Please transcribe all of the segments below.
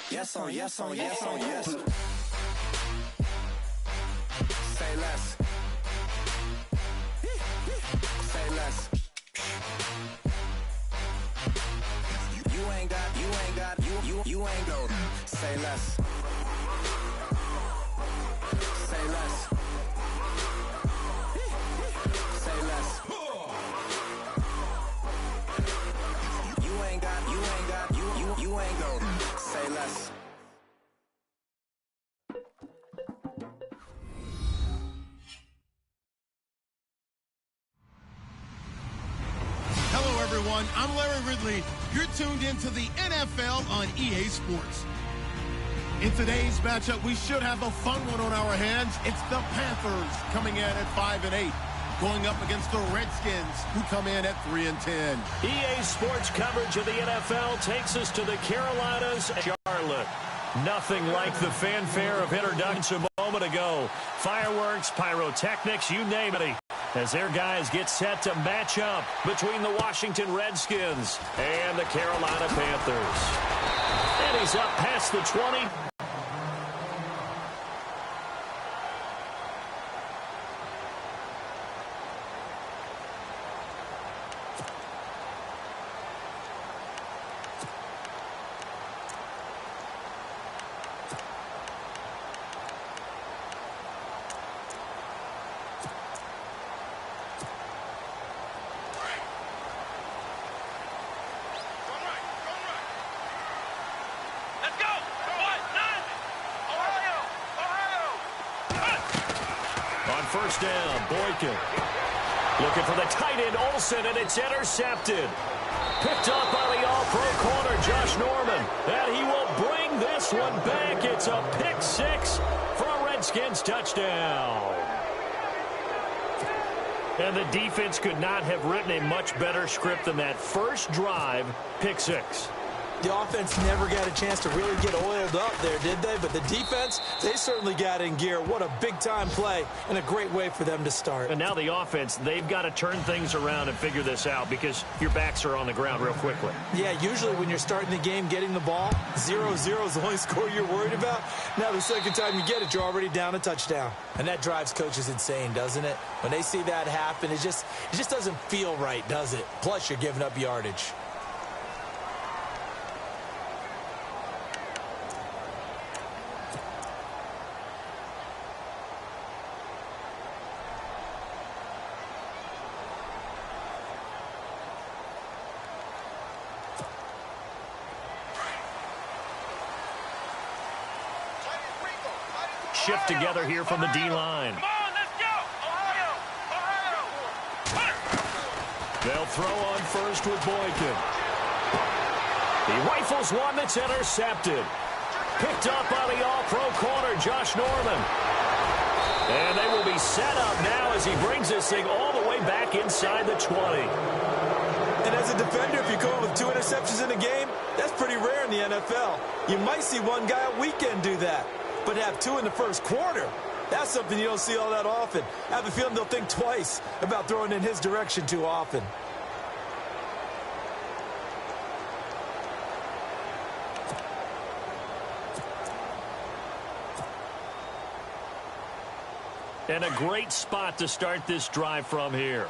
Yes on yes on yes on yes. Say less. Say less. You ain't go. Say less. Say less. Say less. You ain't go. Say less. Hello, everyone. I'm Larry Ridley. You're tuned into the NFL on EA Sports. In today's matchup, we should have a fun one on our hands. It's the Panthers coming in at 5-8, going up against the Redskins, who come in at 3-10. EA Sports coverage of the NFL takes us to the Carolinas, Charlotte. Nothing like the fanfare of introduction a moment ago. Fireworks, pyrotechnics, you name it, as their guys get set to match up between the Washington Redskins and the Carolina Panthers. And he's up past the 20. First down, Boykin. Looking for the tight end, Olsen, and it's intercepted. Picked up by the all-pro corner, Josh Norman. And he will bring this one back. It's a pick six for a Redskins touchdown. And the defense could not have written a much better script than that first drive, pick six. The offense never got a chance to really get oiled up there, did they? But the defense, they certainly got in gear. What a big-time play and a great way for them to start. And now the offense, they've got to turn things around and figure this out because your backs are on the ground real quickly. Yeah, usually when you're starting the game, getting the ball, 0-0 is the only score you're worried about. Now the second time you get it, you're already down a touchdown. And that drives coaches insane, doesn't it? When they see that happen, it just doesn't feel right, does it? Plus, you're giving up yardage. Shift together here from the D-line. Come on, let's go! Ohio! They'll throw on first with Boykin. He rifles one that's intercepted. Picked up by the all-pro corner, Josh Norman. And they will be set up now as he brings this thing all the way back inside the 20. And as a defender, if you go with 2 interceptions in a game, that's pretty rare in the NFL. You might see one guy a weekend do that. But have 2 in the first quarter, that's something you don't see all that often. I have a feeling they'll think twice about throwing in his direction too often. And a great spot to start this drive from here.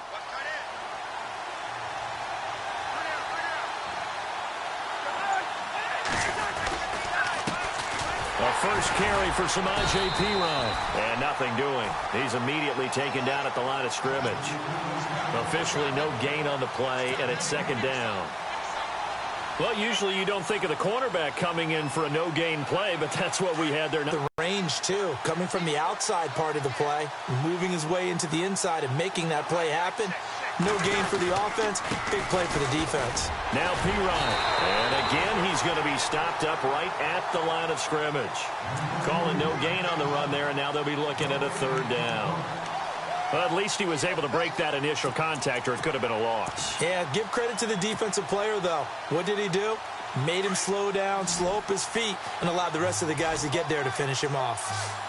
A first carry for Samaje Perine. And nothing doing. He's immediately taken down at the line of scrimmage. Officially no gain on the play, and it's second down. Well, usually you don't think of the cornerback coming in for a no-gain play, but that's what we had there. The range, too, coming from the outside part of the play, moving his way into the inside and making that play happen. No gain for the offense, big play for the defense. Now Perine. And again, he's going to be stopped up right at the line of scrimmage. Calling no gain on the run there, and now they'll be looking at a third down. Well, at least he was able to break that initial contact, or it could have been a loss. Yeah, give credit to the defensive player, though. What did he do? Made him slow down, slow up his feet, and allowed the rest of the guys to get there to finish him off.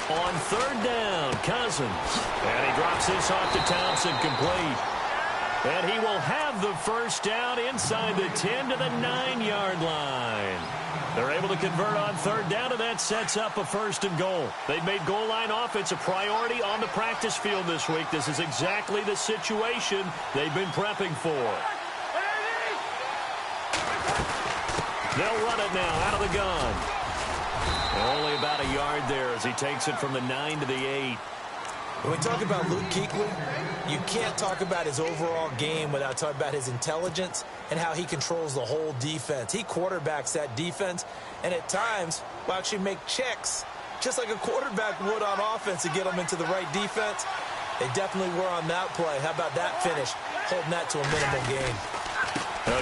On third down, Cousins. And he drops this off to Thompson, complete. And he will have the first down inside the 10 to the 9-yard line. They're able to convert on third down, and that sets up a first and goal. They've made goal line offense a priority on the practice field this week. This is exactly the situation they've been prepping for. They'll run it now out of the gun. Only about a yard there as he takes it from the 9 to the 8. When we talk about Luke Kuechly, you can't talk about his overall game without talking about his intelligence and how he controls the whole defense. He quarterbacks that defense, and at times will actually make checks, just like a quarterback would on offense to get them into the right defense. They definitely were on that play. How about that finish, holding that to a minimal gain.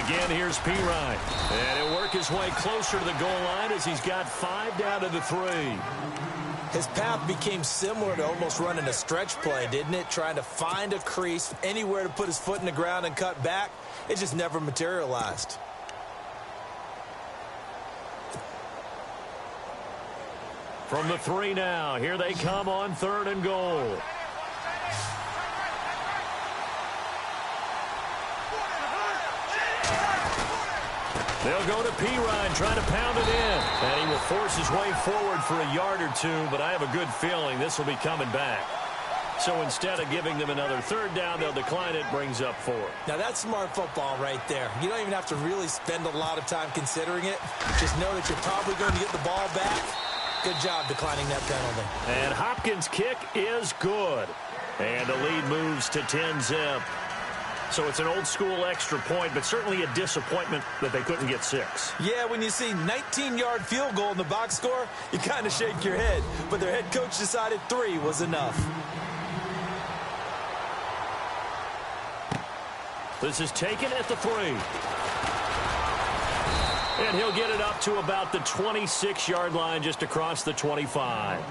Again, here's Pirine. And he'll work his way closer to the goal line as he's got 5 down to the 3. His path became similar to almost running a stretch play, didn't it? Trying to find a crease, anywhere to put his foot in the ground and cut back. It just never materialized. From the 3 now, here they come on 3rd and goal. They'll go to Pirine, trying to pound it in. And he will force his way forward for a yard or 2, but I have a good feeling this will be coming back. So instead of giving them another 3rd down, they'll decline it, brings up 4. Now that's smart football right there. You don't even have to really spend a lot of time considering it. Just know that you're probably going to get the ball back. Good job declining that penalty. And Hopkins' kick is good. And the lead moves to 10-zip. So it's an old-school extra point, but certainly a disappointment that they couldn't get 6. Yeah, when you see 19-yard field goal in the box score, you kind of shake your head. But their head coach decided 3 was enough. This is taken at the 3. And he'll get it up to about the 26-yard line, just across the 25.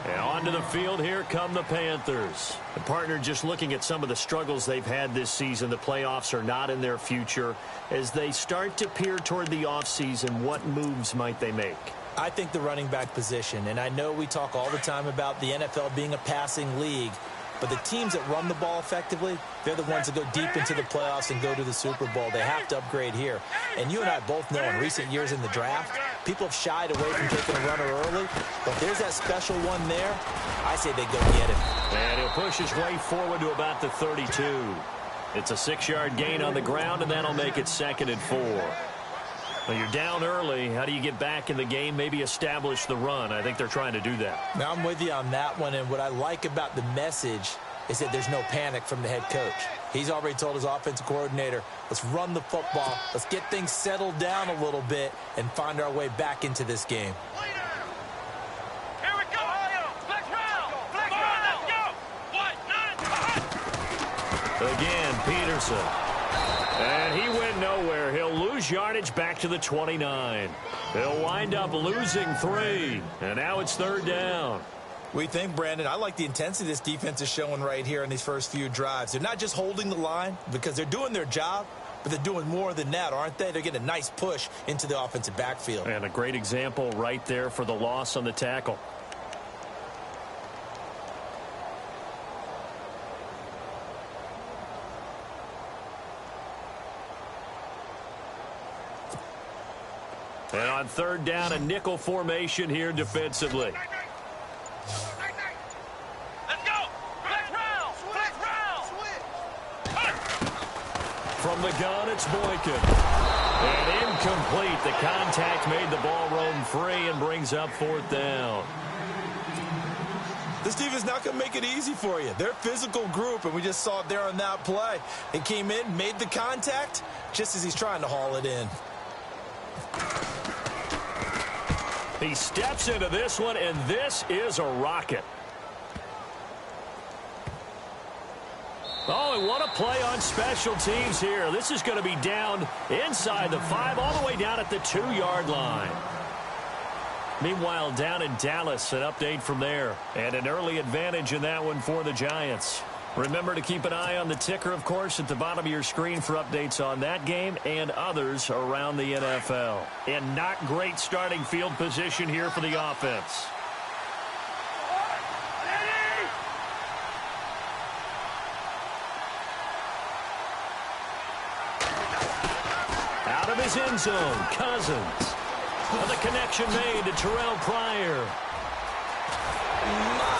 And onto the field, here come the Panthers. The partner, just looking at some of the struggles they've had this season, the playoffs are not in their future. As they start to peer toward the offseason, what moves might they make? I think the running back position, and I know we talk all the time about the NFL being a passing league, but the teams that run the ball effectively, they're the ones that go deep into the playoffs and go to the Super Bowl. They have to upgrade here. And you and I both know in recent years in the draft, people have shied away from taking a runner early. But there's that special one there. I say they go get him. And he'll push his way forward to about the 32. It's a 6-yard gain on the ground, and that'll make it 2nd and 4. Well, you're down early. How do you get back in the game, maybe establish the run? I think they're trying to do that. Now, I'm with you on that one, and what I like about the message is that there's no panic from the head coach. He's already told his offensive coordinator, let's run the football, let's get things settled down a little bit, and find our way back into this game. Here we go, Ohio. Flex round. Flex round. Let's go. 1, 9. Again, Peterson. And he went nowhere. He'll lose yardage back to the 29. They'll wind up losing 3. And now it's 3rd down. We think, Brandon, I like the intensity this defense is showing right here in these first few drives. They're not just holding the line because they're doing their job, but they're doing more than that, aren't they? They're getting a nice push into the offensive backfield. And a great example right there for the loss on the tackle. And on 3rd down, a nickel formation here defensively. Let's go. Flex round. Flex round. From the gun, it's Boykin. And incomplete. The contact made the ball roam free and brings up 4th down. This defense is not going to make it easy for you. They're a physical group, and we just saw it there on that play. It came in, made the contact, just as he's trying to haul it in. He steps into this one, and this is a rocket. Oh, and what a play on special teams here. This is going to be down inside the 5, all the way down at the 2-yard line. Meanwhile, down in Dallas, an update from there. And an early advantage in that one for the Giants. Remember to keep an eye on the ticker, of course, at the bottom of your screen for updates on that game and others around the NFL. And not great starting field position here for the offense. his end zone. Cousins. And the connection made to Terrell Pryor.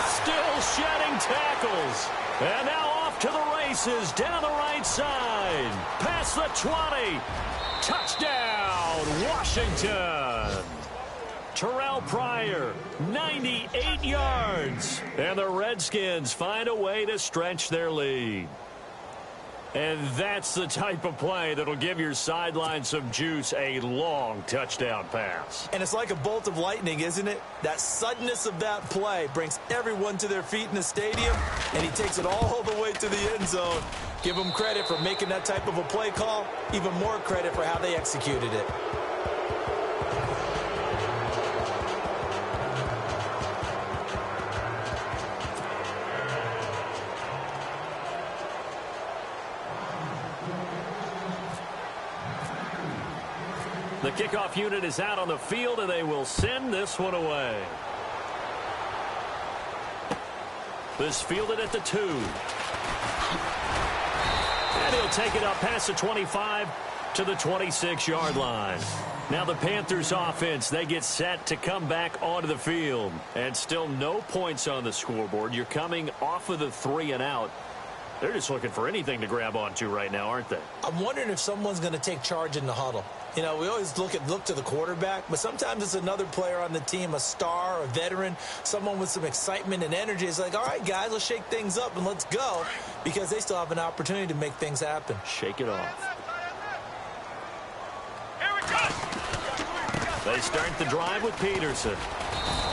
Still shedding tackles. And now off to the races down the right side. Past the 20. Touchdown, Washington. Terrell Pryor, 98 yards. And the Redskins find a way to stretch their lead. And that's the type of play that'll give your sideline some juice, a long touchdown pass. And it's like a bolt of lightning, isn't it? That suddenness of that play brings everyone to their feet in the stadium, and he takes it all the way to the end zone. Give him credit for making that type of a play call, even more credit for how they executed it. The kickoff unit is out on the field, and they will send this one away. This fielded at the 2. And he'll take it up past the 25 to the 26-yard line. Now the Panthers offense, they get set to come back onto the field. And still no points on the scoreboard. You're coming off of the 3 and out. They're just looking for anything to grab onto right now, aren't they? I'm wondering if someone's going to take charge in the huddle. You know, we always look to the quarterback, but sometimes it's another player on the team, a star, a veteran, someone with some excitement and energy. It's like, all right, guys, let's shake things up and let's go, because they still have an opportunity to make things happen. Shake it off. Here we go. They start the drive with Peterson.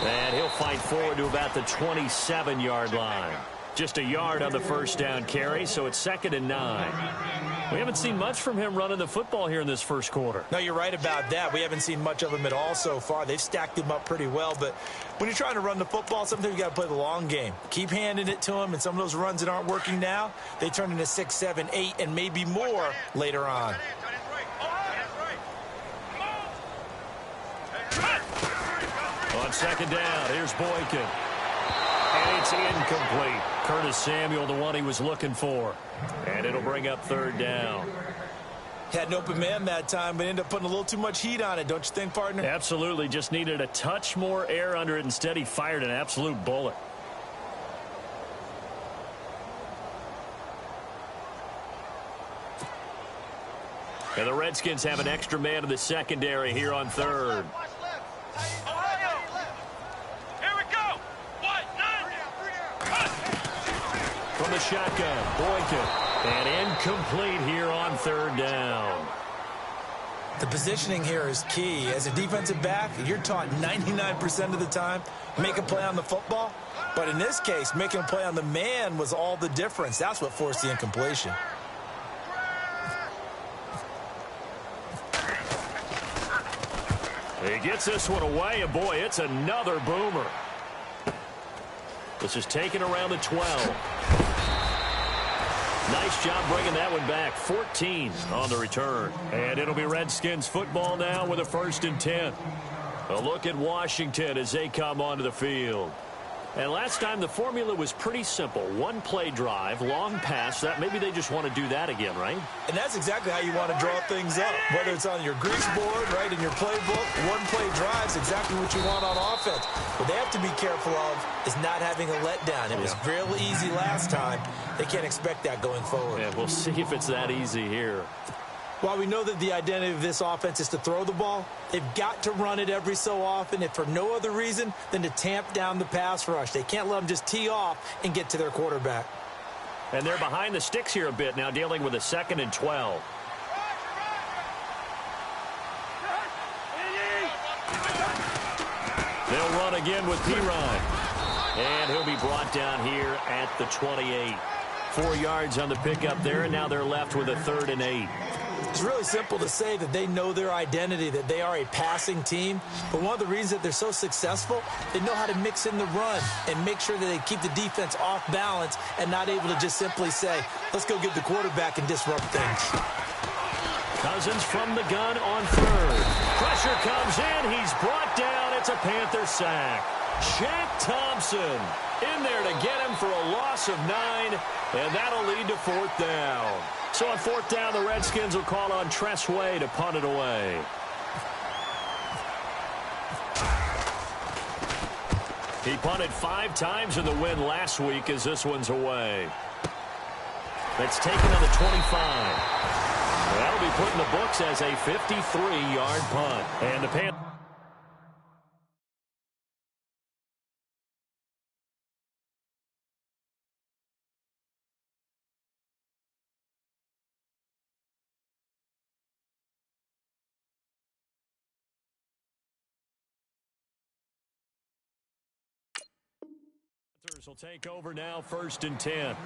And he'll fight forward to about the 27-yard line. Just a yard on the first down carry, so it's 2nd and 9. We haven't seen much from him running the football here in this first quarter. No, you're right about that. We haven't seen much of him at all so far. They've stacked him up pretty well, but when you're trying to run the football, sometimes you got to play the long game. Keep handing it to him, and some of those runs that aren't working now, they turn into 6, 7, 8, and maybe more later on. On 2nd down, here's Boykin. And it's incomplete. Curtis Samuel, the one he was looking for. And it'll bring up 3rd down. Had an open man that time, but ended up putting a little too much heat on it, don't you think, partner? Absolutely. Just needed a touch more air under it. Instead, he fired an absolute bullet. And the Redskins have an extra man in the secondary here on 3rd. From the shotgun, Boykin. And incomplete here on 3rd down. The positioning here is key. As a defensive back, you're taught 99% of the time, make a play on the football. But in this case, making a play on the man was all the difference. That's what forced the incompletion. He gets this one away, and boy, it's another boomer. This is taken around the 12. Nice job bringing that one back. 14 on the return. And it'll be Redskins football now with a 1st and 10. A look at Washington as they come onto the field. And last time the formula was pretty simple. 1-play drive, long pass. That maybe they just want to do that again, right? And that's exactly how you want to draw things up. Whether it's on your grease board, right, in your playbook, 1-play drive is exactly what you want on offense. What they have to be careful of is not having a letdown. It was real easy last time. They can't expect that going forward. And we'll see if it's that easy here. While we know that the identity of this offense is to throw the ball, they've got to run it every so often, if for no other reason than to tamp down the pass rush. They can't let them just tee off and get to their quarterback. And they're behind the sticks here a bit now, dealing with a 2nd and 12. They'll run again with Pirine. And he'll be brought down here at the 28. 4 yards on the pickup there, and now they're left with a 3rd and 8. It's really simple to say that they know their identity, that they are a passing team. But one of the reasons that they're so successful, they know how to mix in the run and make sure that they keep the defense off balance and not able to just simply say, let's go get the quarterback and disrupt things. Cousins from the gun on 3rd. Pressure comes in. He's brought down. It's a Panther sack. Shaq Thompson in there to get him for a loss of 9, and that'll lead to 4th down. So on fourth down, the Redskins will call on Tressway to punt it away. He punted 5 times in the win last week as this one's away. That's taken on the 25. That'll be put in the books as a 53-yard punt. And the Panthers will take over now, 1st and 10.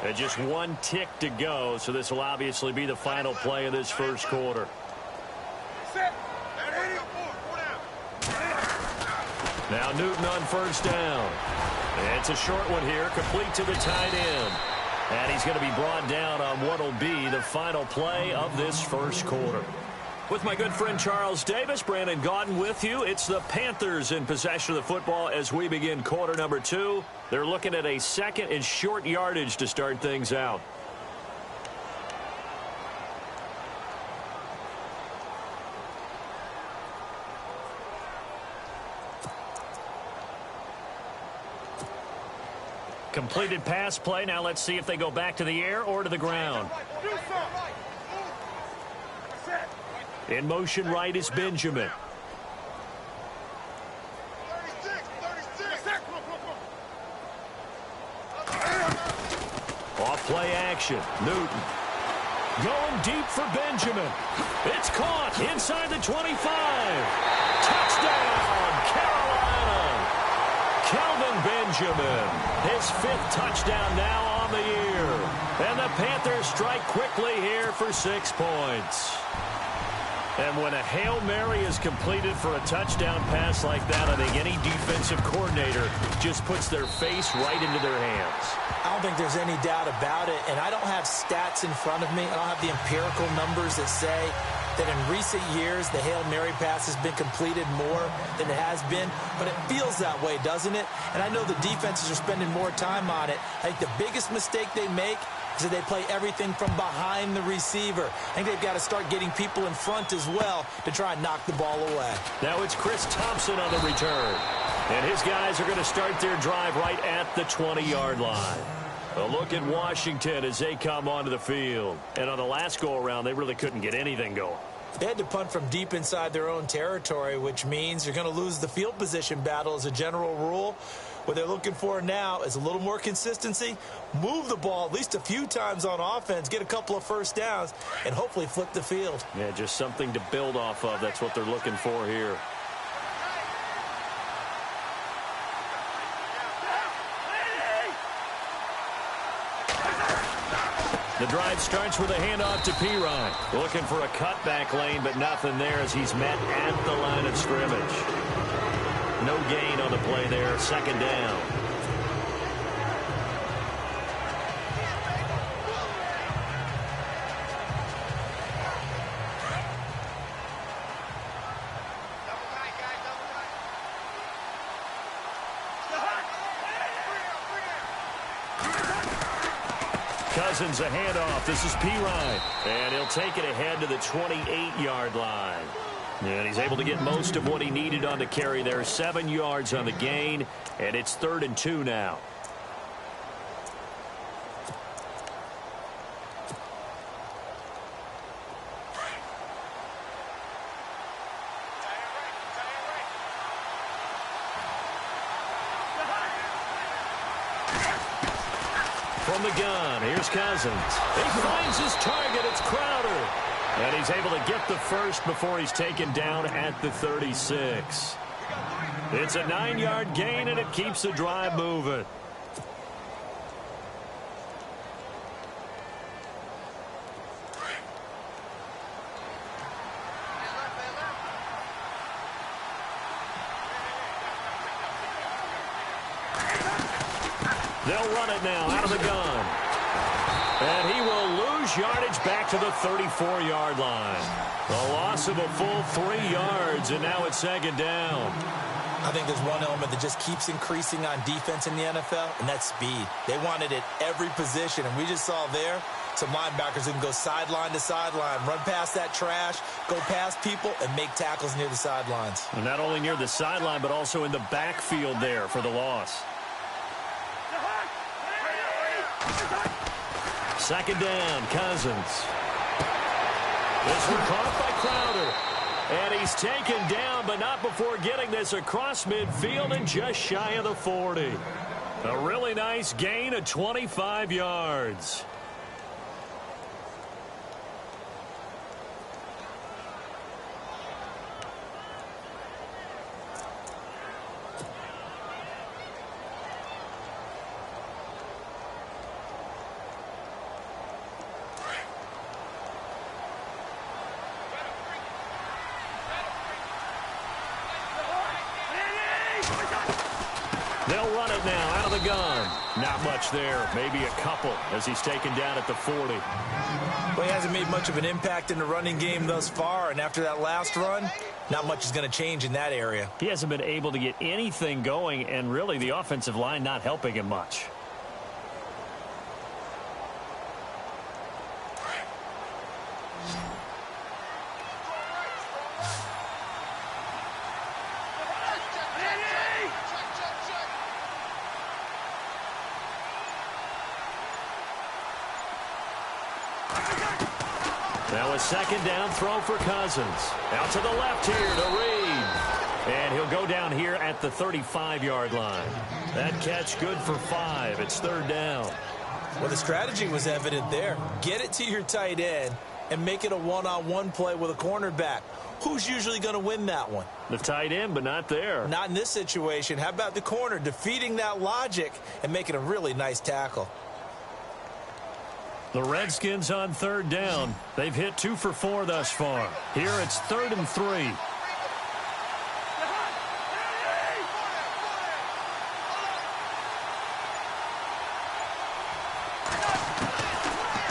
And just 1 tick to go, so this will obviously be the final play of this first quarter. Now Newton on 1st down. It's a short one here, complete to the tight end. And he's going to be brought down on what will be the final play of this first quarter. With my good friend Charles Davis, Brandon Gaudin with you. It's the Panthers in possession of the football as we begin quarter number 2. They're looking at a 2nd and short yardage to start things out. Completed pass play. Now let's see if they go back to the air or to the ground. In motion right is Benjamin. Off play action. Newton. Going deep for Benjamin. It's caught inside the 25. Touchdown, Carolina. Kelvin Benjamin, his 5th touchdown now on the year. And the Panthers strike quickly here for 6 points. And when a Hail Mary is completed for a touchdown pass like that, I think any defensive coordinator just puts their face right into their hands. I don't think there's any doubt about it, and I don't have stats in front of me. I don't have the empirical numbers that say that in recent years the Hail Mary pass has been completed more than it has been, but it feels that way, doesn't it? And I know the defenses are spending more time on it. I think the biggest mistake they make is that they play everything from behind the receiver. I think they've got to start getting people in front as well to try and knock the ball away. Now it's Chris Thompson on the return. And his guys are going to start their drive right at the 20-yard line. A look at Washington as they come onto the field. And on the last go-around, they really couldn't get anything going. They had to punt from deep inside their own territory, which means you're going to lose the field position battle as a general rule. What they're looking for now is a little more consistency, move the ball at least a few times on offense, get a couple of first downs, and hopefully flip the field. Yeah, just something to build off of. That's what they're looking for here. The drive starts with a handoff to Pirine. Looking for a cutback lane, but nothing there as he's met at the line of scrimmage. No gain on the play there. 2nd down. Cousins a handoff. This is Pirine. And he'll take it ahead to the 28-yard line. And he's able to get most of what he needed on the carry there. 7 yards on the gain. And it's 3rd and 2 now. From the gun, here's Cousins. He finds his target. It's Crowder. And he's able to get the first before he's taken down at the 36. It's a 9-yard gain, and it keeps the drive moving. They'll run it now out of the gun. And he will lose yardage back to the 34-yard line. A loss loss of a full 3 yards, and now it's second down. I think there's one element that just keeps increasing on defense in the NFL, and that's speed. They want it at every position, and we just saw there some linebackers who can go sideline to sideline, run past that trash, go past people, and make tackles near the sidelines. And not only near the sideline, but also in the backfield there for the loss. Second down, Cousins. This one caught by Crowder. And he's taken down, but not before getting this across midfield and just shy of the 40. A really nice gain of 25 yards. They'll run it now out of the gun. Not much there. Maybe a couple as he's taken down at the 40. Well, he hasn't made much of an impact in the running game thus far, and after that last run, not much is going to change in that area. He hasn't been able to get anything going, and really the offensive line not helping him much. Now a second down throw for Cousins. Out to the left here to Reed. And he'll go down here at the 35-yard line. That catch good for 5. It's third down. Well, the strategy was evident there. Get it to your tight end and make it a one-on-one play with a cornerback. Who's usually going to win that one? The tight end, but not there. Not in this situation. How about the corner defeating that logic and making a really nice tackle? The Redskins on third down. They've hit 2 for 4 thus far. Here it's 3rd and 3.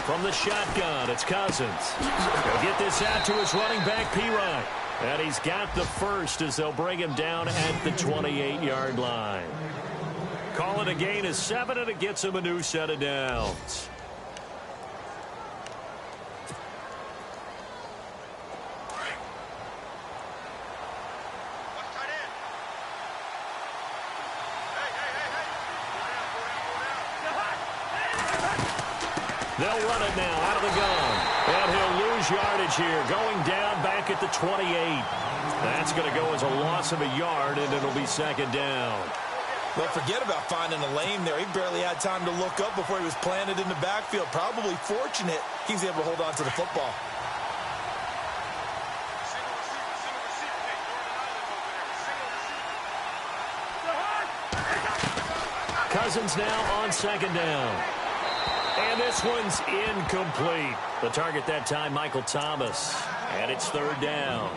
From the shotgun, it's Cousins. He'll get this out to his running back, P-Ryan. And he's got the first as they'll bring him down at the 28-yard line. Call it a gain of 7, and it gets him a new set of downs. They'll run it now out of the gun. And he'll lose yardage here, going down back at the 28. That's going to go as a loss of a yard, and it'll be second down. Well, forget about finding a lane there. He barely had time to look up before he was planted in the backfield. Probably fortunate he's able to hold on to the football. Cousins now on second down. And this one's incomplete. The target that time, Michael Thomas. And it's third down.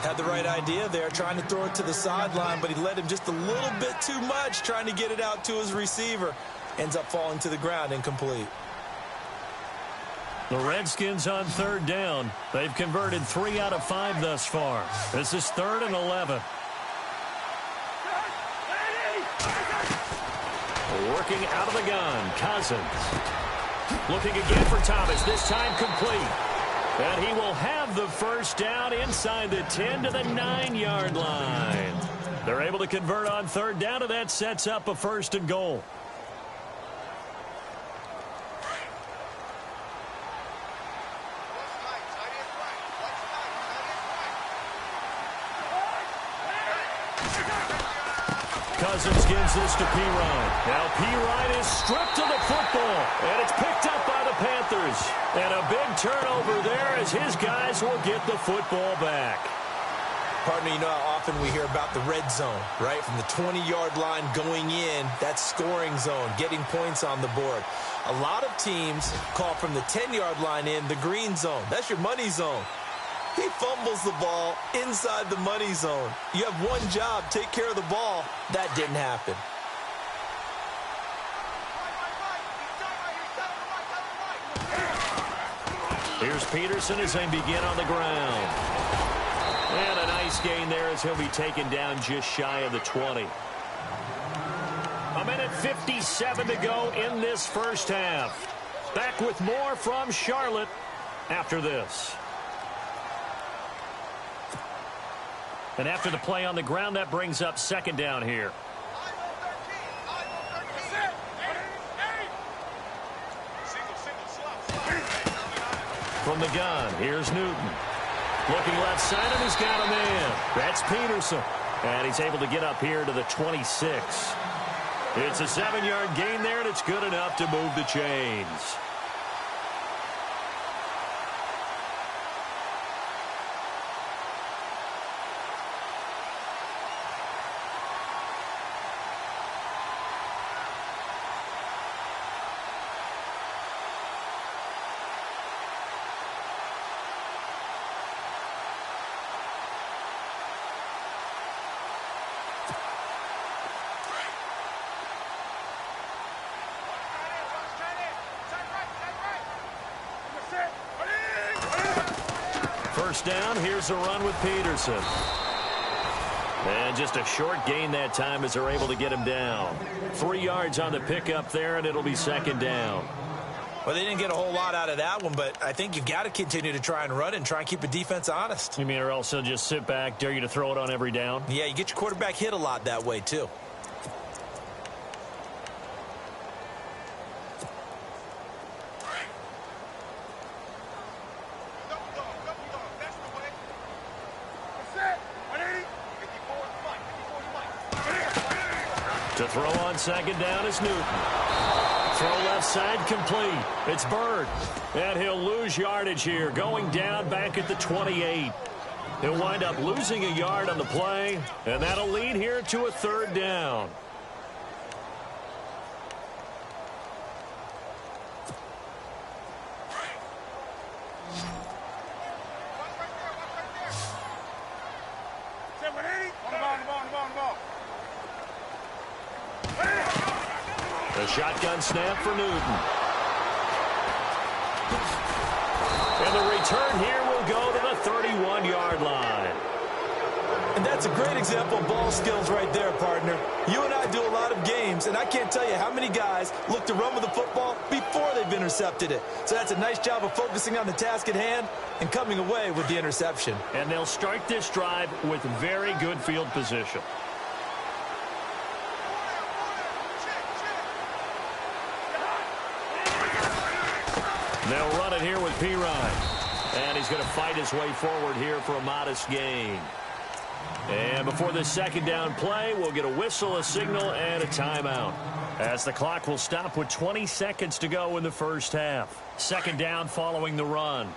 Had the right idea there, trying to throw it to the sideline, but he led him just a little bit too much, trying to get it out to his receiver. Ends up falling to the ground, incomplete. The Redskins on third down. They've converted 3 out of 5 thus far. This is 3rd and 11. Working out of the gun, Cousins. Looking again for Thomas, this time complete. And he will have the first down inside the 10 to the 9-yard line. They're able to convert on third down, and that sets up a 1st and goal. Cousins gives this to P-Ryan. Now P-Ryan is stripped of the football, and it's picked up by the Panthers. And a big turnover there as his guys will get the football back. Partner, you know how often we hear about the red zone, right? From the 20-yard line going in, that's scoring zone, getting points on the board. A lot of teams call from the 10-yard line in the green zone. That's your money zone. He fumbles the ball inside the money zone. You have one job, take care of the ball. That didn't happen. Here's Peterson as they begin on the ground. nice gain there as he'll be taken down just shy of the 20. A minute 57 to go in this first half. Back with more from Charlotte after this. And after the play on the ground, that brings up second down here. From the gun, here's Newton. Looking left side, and he's got a man. That's Peterson. And he's able to get up here to the 26. It's a 7-yard gain there, and it's good enough to move the chains. First down, here's a run with Peterson. And just a short gain that time as they're able to get him down. 3 yards on the pickup there, and it'll be second down. Well, they didn't get a whole lot out of that one, but I think you've got to continue to try and run and try and keep the defense honest. You mean, or else they'll just sit back, dare you to throw it on every down? Yeah, you get your quarterback hit a lot that way, too. To throw on second down is Newton. Throw left side complete. It's Bird. And he'll lose yardage here. Going down back at the 28. He'll wind up losing a yard on the play. And that'll lead here to a third down. A shotgun snap for Newton. And the return here will go to the 31-yard line. And that's a great example of ball skills right there, partner. You and I do a lot of games, and I can't tell you how many guys look to run with the football before they've intercepted it. So that's a nice job of focusing on the task at hand and coming away with the interception. And they'll start this drive with very good field position. They'll run it here with Pirine. And he's going to fight his way forward here for a modest gain. And before this second down play, we'll get a whistle, a signal, and a timeout. As the clock will stop with 20 seconds to go in the first half. Second down following the run.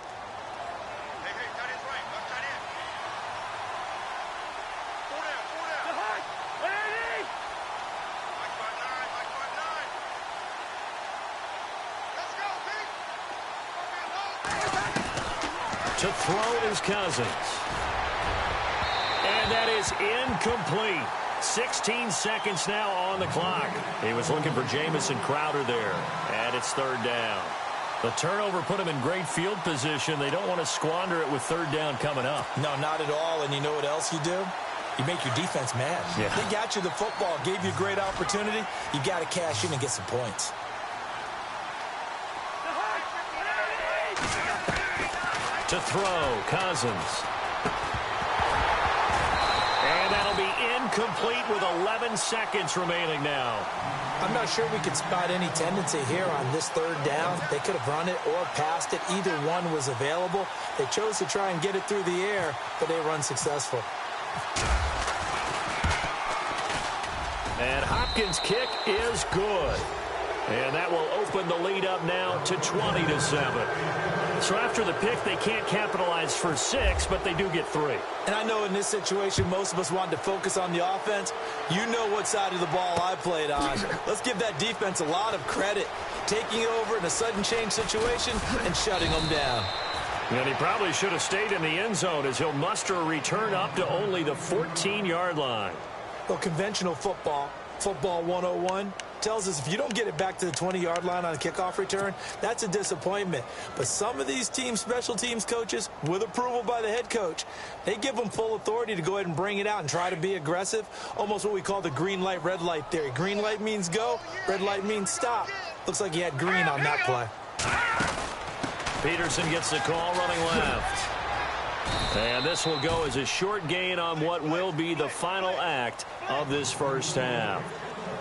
To throw is Cousins. And that is incomplete. 16 seconds now on the clock. He was looking for Jamison Crowder there. And it's third down. The turnover put him in great field position. They don't want to squander it with third down coming up. No, not at all. And you know what else you do? You make your defense mad. Yeah. They got you the football, gave you a great opportunity. You got to cash in and get some points. To throw, Cousins. And that'll be incomplete with 11 seconds remaining now. I'm not sure we could spot any tendency here on this third down. They could have run it or passed it. Either one was available. They chose to try and get it through the air, but they were unsuccessful. And Hopkins' kick is good. And that will open the lead up now to 20-7. So after the pick, they can't capitalize for 6, but they do get 3. And I know in this situation, most of us wanted to focus on the offense. You know what side of the ball I played on. Let's give that defense a lot of credit. Taking over in a sudden change situation and shutting them down. And he probably should have stayed in the end zone as he'll muster a return up to only the 14-yard line. Well, conventional football 101, tells us if you don't get it back to the 20-yard line on a kickoff return, that's a disappointment. But some of these special teams coaches, with approval by the head coach, they give them full authority to go ahead and bring it out and try to be aggressive, almost what we call the green light, red light theory. Green light means go, red light means stop. Looks like he had green on that play. Peterson gets the call running left. And this will go as a short gain on what will be the final act of this first half.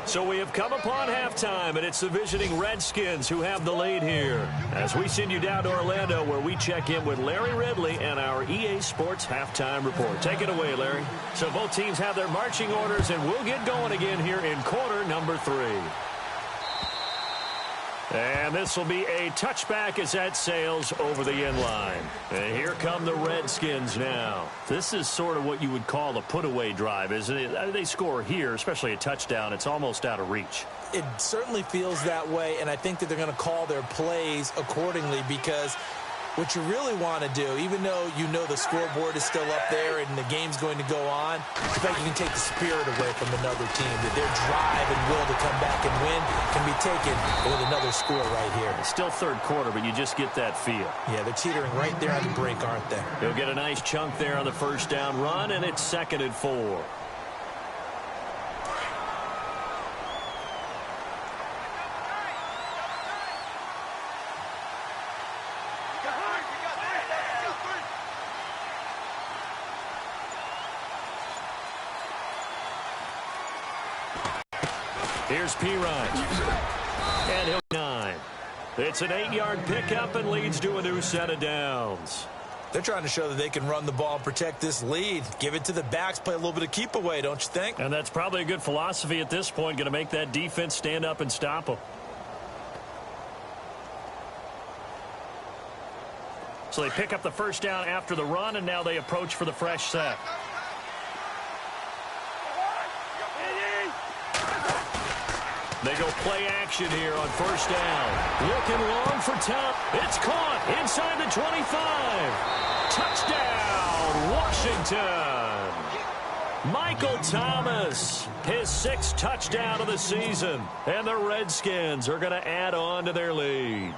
So we have come upon halftime, and it's the visiting Redskins who have the lead here. As we send you down to Orlando, where we check in with Larry Ridley and our EA Sports Halftime Report. Take it away, Larry. So both teams have their marching orders, and we'll get going again here in quarter number 3. And this will be a touchback as that sails over the end line. And here come the Redskins now. This is sort of what you would call a put-away drive, isn't it? They score here, especially a touchdown. It's almost out of reach. It certainly feels that way, and I think that they're going to call their plays accordingly, because what you really want to do, even though you know the scoreboard is still up there and the game's going to go on, I think you can take the spirit away from another team, that their drive and will to come back and win can be taken with another score right here. It's still third quarter, but you just get that feel. Yeah, they're teetering right there on the brink, aren't they? He'll get a nice chunk there on the first down run, and it's 2nd and 4. Here's P-Ryan. And he'll 9. It's an 8-yard pickup and leads to a new set of downs. They're trying to show that they can run the ball and protect this lead. Give it to the backs, play a little bit of keep away, don't you think? And that's probably a good philosophy at this point, going to make that defense stand up and stop them. So they pick up the first down after the run, and now they approach for the fresh set. They go play action here on first down. Looking long for Tom. It's caught inside the 25. Touchdown, Washington. Michael Thomas, his 6th touchdown of the season. And the Redskins are going to add on to their lead.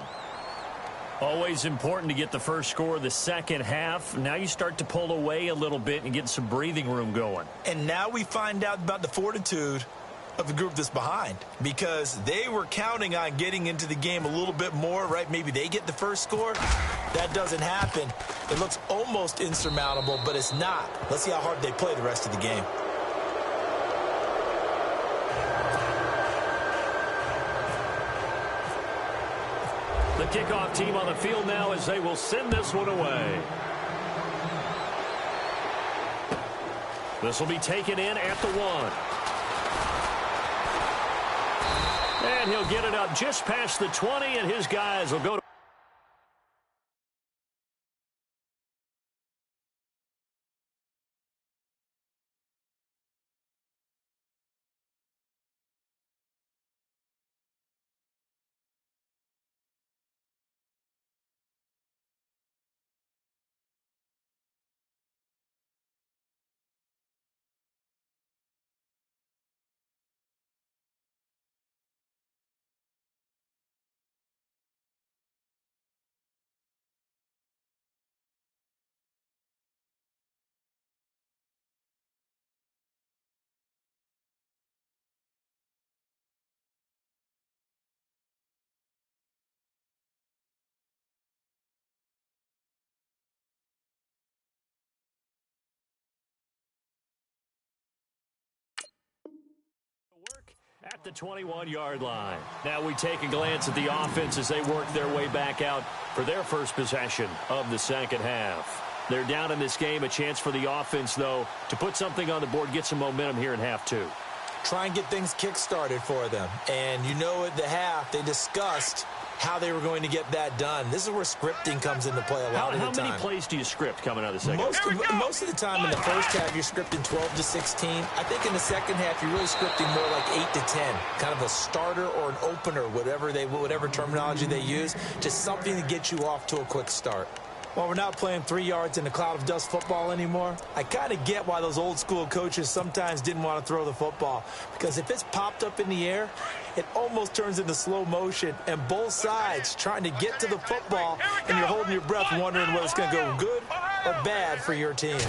Always important to get the first score of the second half. Now you start to pull away a little bit and get some breathing room going. And now we find out about the fortitude of the group that's behind, because they were counting on getting into the game a little bit more, right? Maybe they get the first score. That doesn't happen. It looks almost insurmountable, but it's not. Let's see how hard they play the rest of the game. The kickoff team on the field now as they will send this one away. This will be taken in at the 1. And he'll get it up just past the 20, and his guys will go to work at the 21-yard line. Now we take a glance at the offense as they work their way back out for their first possession of the second half. They're down in this game. A chance for the offense, though, to put something on the board, get some momentum here in half 2. Try and get things kick-started for them. And you know at the half, they discussed how they were going to get that done. This is where scripting comes into play a lot of the time. How many plays do you script coming out of the second half? Most of the time in the first half, you're scripting 12 to 16. I think in the second half, you're really scripting more like 8 to 10. Kind of a starter or an opener, whatever terminology they use. Just something to get you off to a quick start. While we're not playing 3 yards in a cloud of dust football anymore, I kind of get why those old school coaches sometimes didn't want to throw the football. Because if it's popped up in the air, it almost turns into slow motion, and both sides trying to get to the football, and you're holding your breath wondering whether it's going to go good or bad for your team.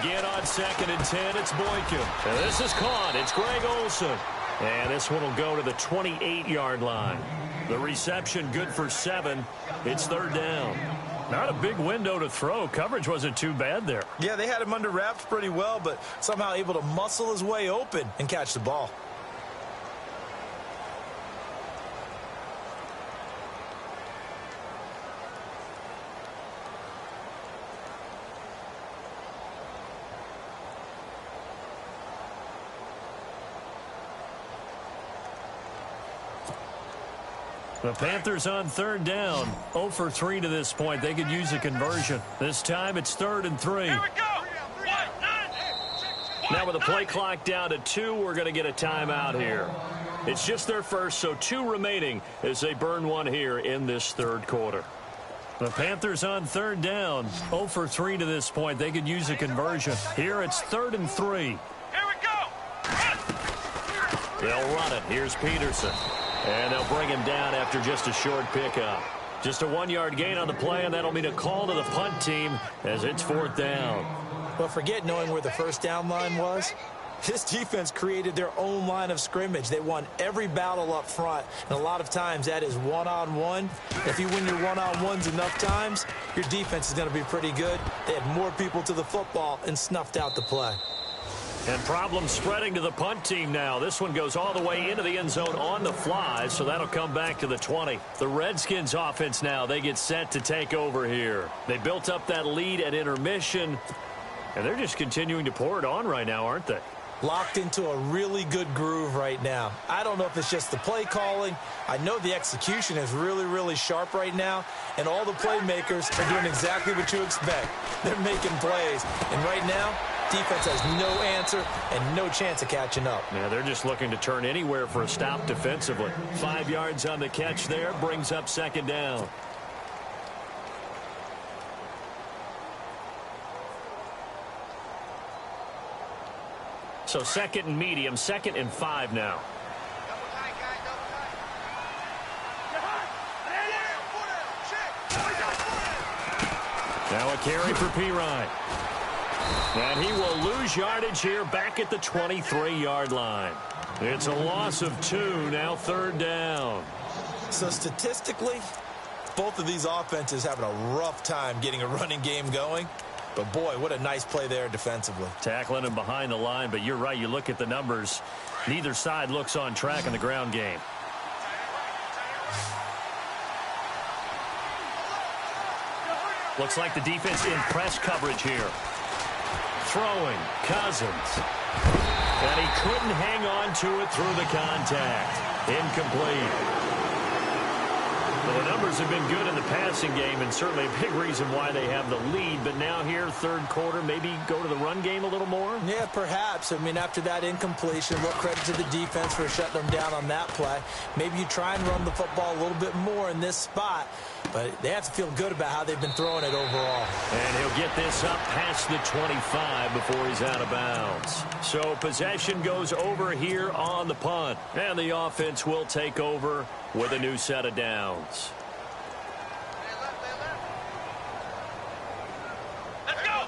Again on 2nd and 10, it's Boykin. And this is caught. It's Greg Olsen. And this one will go to the 28-yard line. The reception good for 7. It's 3rd down. Not a big window to throw. Coverage wasn't too bad there. Yeah, they had him under wraps pretty well, but somehow able to muscle his way open and catch the ball. The Panthers on 3rd down. 0 for 3 to this point. They could use a conversion. This time it's 3rd and 3. Here we go. Now with the play clock down to 2, we're going to get a timeout here. It's just their first, so 2 remaining as they burn one here in this 3rd quarter. The Panthers on 3rd down. 0 for 3 to this point. They could use a conversion. Here it's 3rd and 3. Here we go. They'll run it. Here's Peterson. And they'll bring him down after just a short pickup. Just a 1-yard gain on the play, and that'll mean a call to the punt team as it's 4th down. But forget knowing where the first down line was. This defense created their own line of scrimmage. They won every battle up front, and a lot of times that is one-on-one. If you win your one-on-ones enough times, your defense is going to be pretty good. They had more people to the football and snuffed out the play. And problems spreading to the punt team now. This one goes all the way into the end zone on the fly, so that'll come back to the 20. The Redskins offense now, they get set to take over here. They built up that lead at intermission, and they're just continuing to pour it on right now, aren't they? Locked into a really good groove right now. I don't know if it's just the play calling. I know the execution is really, really sharp right now, and all the playmakers are doing exactly what you expect. They're making plays, and right now, defense has no answer and no chance of catching up. Yeah, they're just looking to turn anywhere for a stop defensively. 5 yards on the catch there, brings up 2nd down. So 2nd and medium, 2nd and 5 now. Now a carry for Pirine. And he will lose yardage here back at the 23-yard line. It's a loss of 2, now 3rd down. So statistically, both of these offenses having a rough time getting a running game going. But boy, what a nice play there defensively. Tackling him behind the line, but you're right, you look at the numbers. Neither side looks on track in the ground game. Looks like the defense in press coverage here. Throwing, Cousins. And he couldn't hang on to it through the contact. Incomplete. Well, the numbers have been good in the passing game, and certainly a big reason why they have the lead. But now here, 3rd quarter, maybe go to the run game a little more? Yeah, perhaps. I mean, after that incompletion, what credit to the defense for shutting them down on that play. Maybe you try and run the football a little bit more in this spot. But they have to feel good about how they've been throwing it overall. And he'll get this up past the 25 before he's out of bounds. So possession goes over here on the punt. And the offense will take over with a new set of downs. Let's go.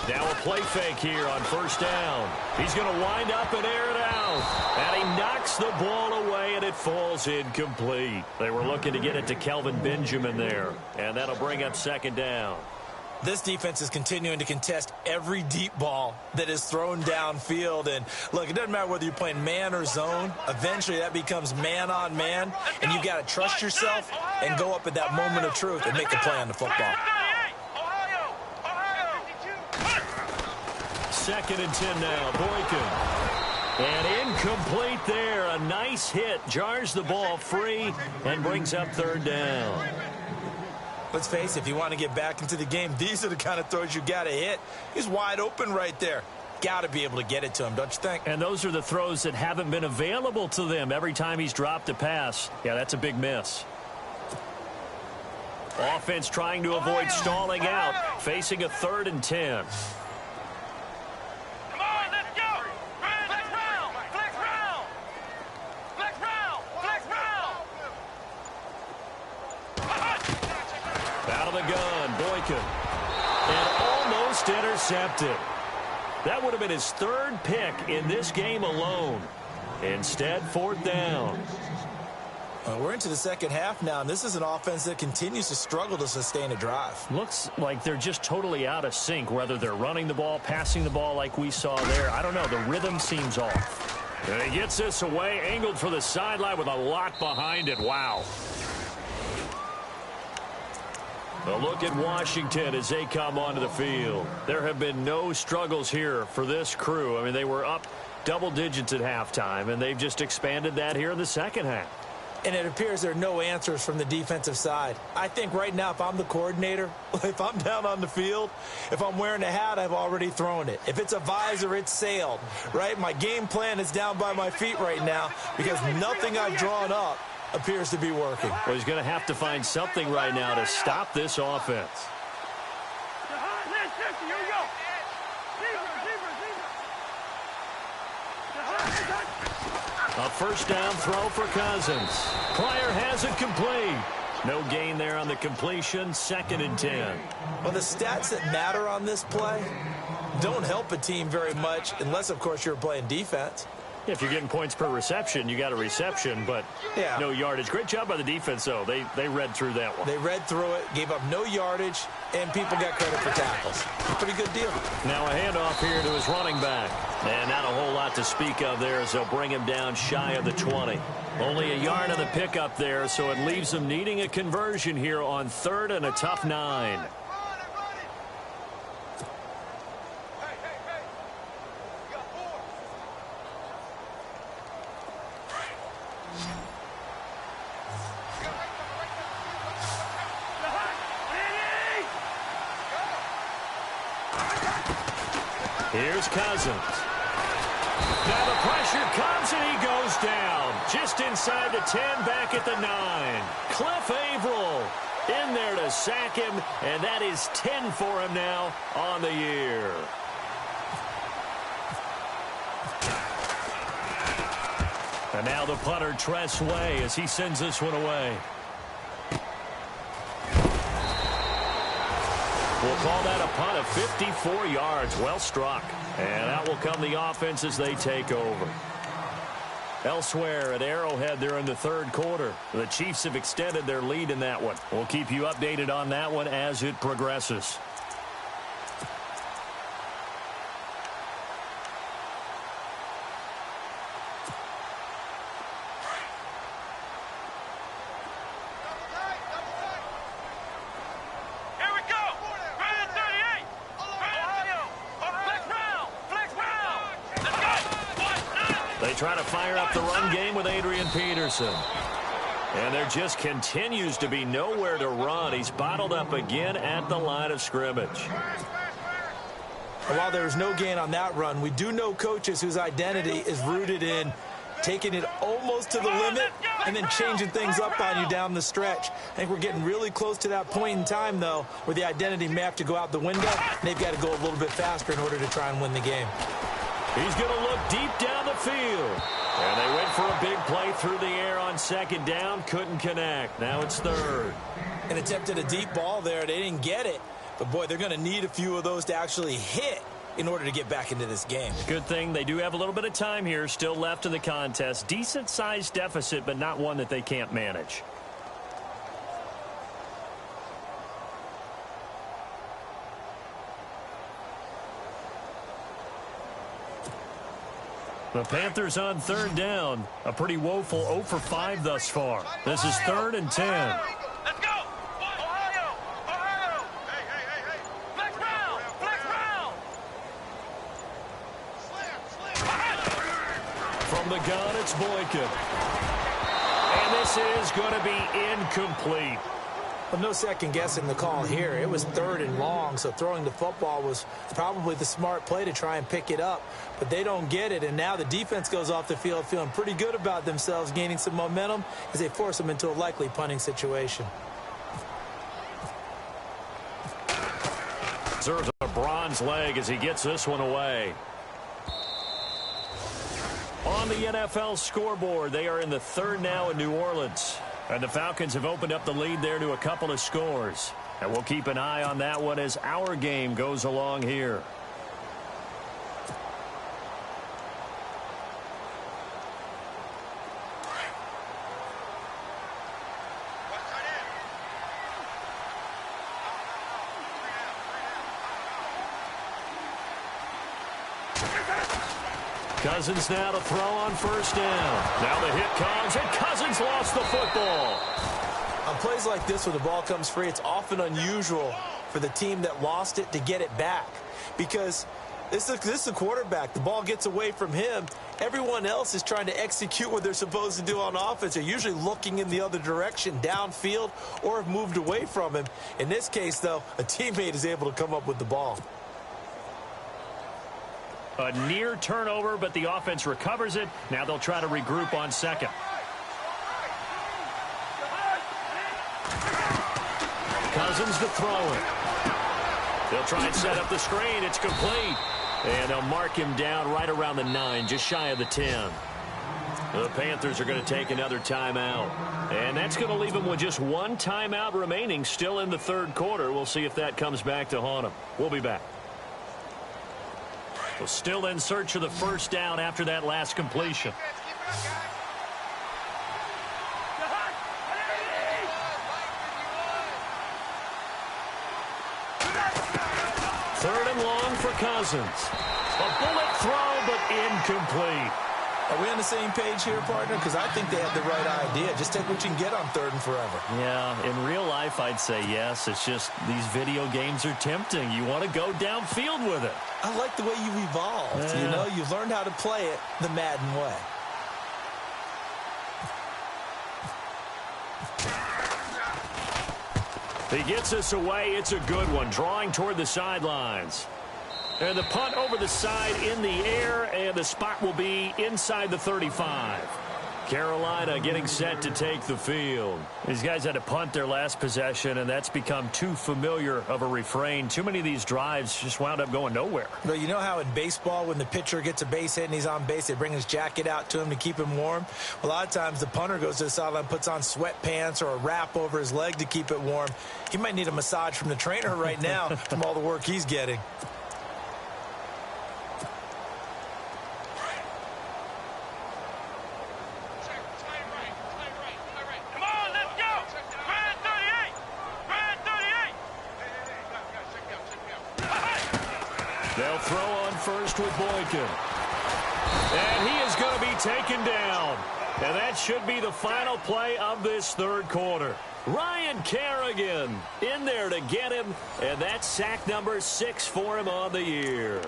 Now a play fake here on 1st down. He's going to wind up and air it out. And he knocks the ball away, and it falls incomplete. They were looking to get it to Kelvin Benjamin there. And that'll bring up 2nd down. This defense is continuing to contest every deep ball that is thrown downfield. And, look, it doesn't matter whether you're playing man or zone. Eventually, that becomes man on man. And you've got to trust yourself and go up at that moment of truth and make a play on the football. 2nd and 10 now. Boykin. And incomplete there. A nice hit. Jars the ball free and brings up 3rd down. Let's face it, if you want to get back into the game, these are the kind of throws you got to hit. He's wide open right there. Got to be able to get it to him, don't you think? And those are the throws that haven't been available to them every time he's dropped a pass. Yeah, that's a big miss. Offense trying to avoid stalling out, facing a 3rd and 10. Come on, let's go. Flex round. Flex round. Flex round. Flex round. Out of the gun, Boykin. And almost intercepted. That would have been his 3rd pick in this game alone. Instead, 4th down. We're into the second half now, and this is an offense that continues to struggle to sustain a drive. Looks like they're just totally out of sync, whether they're running the ball, passing the ball like we saw there. I don't know. The rhythm seems off. And he gets this away, angled for the sideline with a lot behind it. Wow. A look at Washington as they come onto the field. There have been no struggles here for this crew. I mean, they were up double digits at halftime, and they've just expanded that here in the second half. And it appears there are no answers from the defensive side. I think right now, if I'm the coordinator, if I'm down on the field, if I'm wearing a hat, I've already thrown it. If it's a visor, it's sailed, right? My game plan is down by my feet right now because nothing I've drawn up appears to be working. Well, he's going to have to find something right now to stop this offense. Here we go. A 1st down throw for Cousins. Pryor has it complete. No gain there on the completion. 2nd and 10. Well, the stats that matter on this play don't help a team very much unless, of course, you're playing defense. If you're getting points per reception, you got a reception, but no yardage. Great job by the defense, though. They read through that one. They read through it, gave up no yardage, and people got credit for tackles. Pretty good deal. Now a handoff here to his running back. And not a whole lot to speak of there as they'll bring him down shy of the 20. Only a yard on the pickup there, so it leaves them needing a conversion here on 3rd and a tough 9. Here's Cousins. Now the pressure comes and he goes down. Just inside the 10, back at the 9. Cliff Averill in there to sack him, and that is 10 for him now on the year. And now the punter, Tress Way, as he sends this one away. We'll call that a punt of 54 yards. Well struck. And out will come the offense as they take over. Elsewhere at Arrowhead, they're in the 3rd quarter. The Chiefs have extended their lead in that one. We'll keep you updated on that one as it progresses. Trying to fire up the run game with Adrian Peterson. And there just continues to be nowhere to run. He's bottled up again at the line of scrimmage. While there's no gain on that run, we do know coaches whose identity is rooted in taking it almost to the limit and then changing things up on you down the stretch. I think we're getting really close to that point in time, though, where the identity may have to go out the window, and they've got to go a little bit faster in order to try and win the game. He's going to look deep down the field. And they went for a big play through the air on 2nd down. Couldn't connect. Now it's 3rd. And attempted a deep ball there. They didn't get it. But, boy, they're going to need a few of those to actually hit in order to get back into this game. Good thing they do have a little bit of time here still left in the contest. Decent-sized deficit, but not one that they can't manage. The Panthers on 3rd down. A pretty woeful 0 for 5 thus far. This is 3rd and 10. Let's go! Ohio! Ohio! Hey! Flex round! Flex round! From the gun, it's Boykin. And this is going to be incomplete. Well, no second guessing the call here. It was 3rd and long, so throwing the football was probably the smart play to try and pick it up. But they don't get it, and now the defense goes off the field feeling pretty good about themselves, gaining some momentum as they force them into a likely punting situation. Deserves a bronze leg as he gets this one away. On the NFL scoreboard, they are in the third now in New Orleans. And the Falcons have opened up the lead there to a couple of scores. And we'll keep an eye on that one as our game goes along here. Cousins now to throw on first down. Now the hit comes, and Cousins lost the football. On plays like this where the ball comes free, it's often unusual for the team that lost it to get it back. Because this is a quarterback. The ball gets away from him. Everyone else is trying to execute what they're supposed to do on offense. They're usually looking in the other direction, downfield, or have moved away from him. In this case, though, a teammate is able to come up with the ball. A near turnover, but the offense recovers it. Now they'll try to regroup on second. Cousins to throw it. They'll try and set up the screen. It's complete. And they'll mark him down right around the 9, just shy of the 10. The Panthers are going to take another timeout. And that's going to leave them with just one timeout remaining still in the third quarter. We'll see if that comes back to haunt them. We'll be back. Well, still in search of the first down after that last completion. Third and long for Cousins. A bullet throw, but incomplete. Are we on the same page here, partner? Because I think they have the right idea. Just take what you can get on third and forever. Yeah, in real life, I'd say yes. It's just these video games are tempting. You want to go downfield with it. I like the way you've evolved. Yeah. You know, you've learned how to play it the Madden way. He gets us away. It's a good one. Drawing toward the sidelines. And the punt over the side in the air, and the spot will be inside the 35. Carolina getting set to take the field. These guys had to punt their last possession, and that's become too familiar of a refrain. Too many of these drives just wound up going nowhere. But you know how in baseball, when the pitcher gets a base hit and he's on base, they bring his jacket out to him to keep him warm? A lot of times the punter goes to the sideline, puts on sweatpants or a wrap over his leg to keep it warm. He might need a massage from the trainer right now from all the work he's getting. They'll throw on first with Boykin. And he is going to be taken down. And that should be the final play of this third quarter. Ryan Kerrigan in there to get him. And that's sack number 6 for him on the year.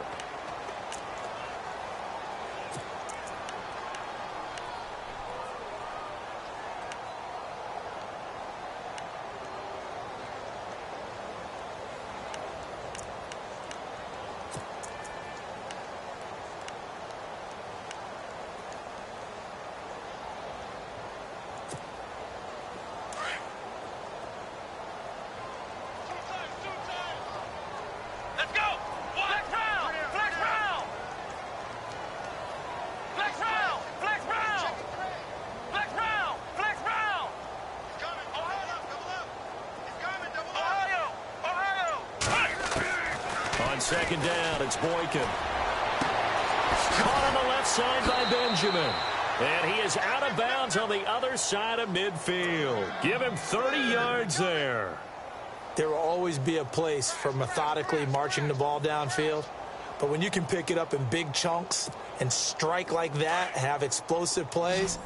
Second down, it's Boykin. Caught on the left side by Benjamin. And he is out of bounds on the other side of midfield. Give him 30 yards there. There will always be a place for methodically marching the ball downfield. But when you can pick it up in big chunks and strike like that, have explosive plays,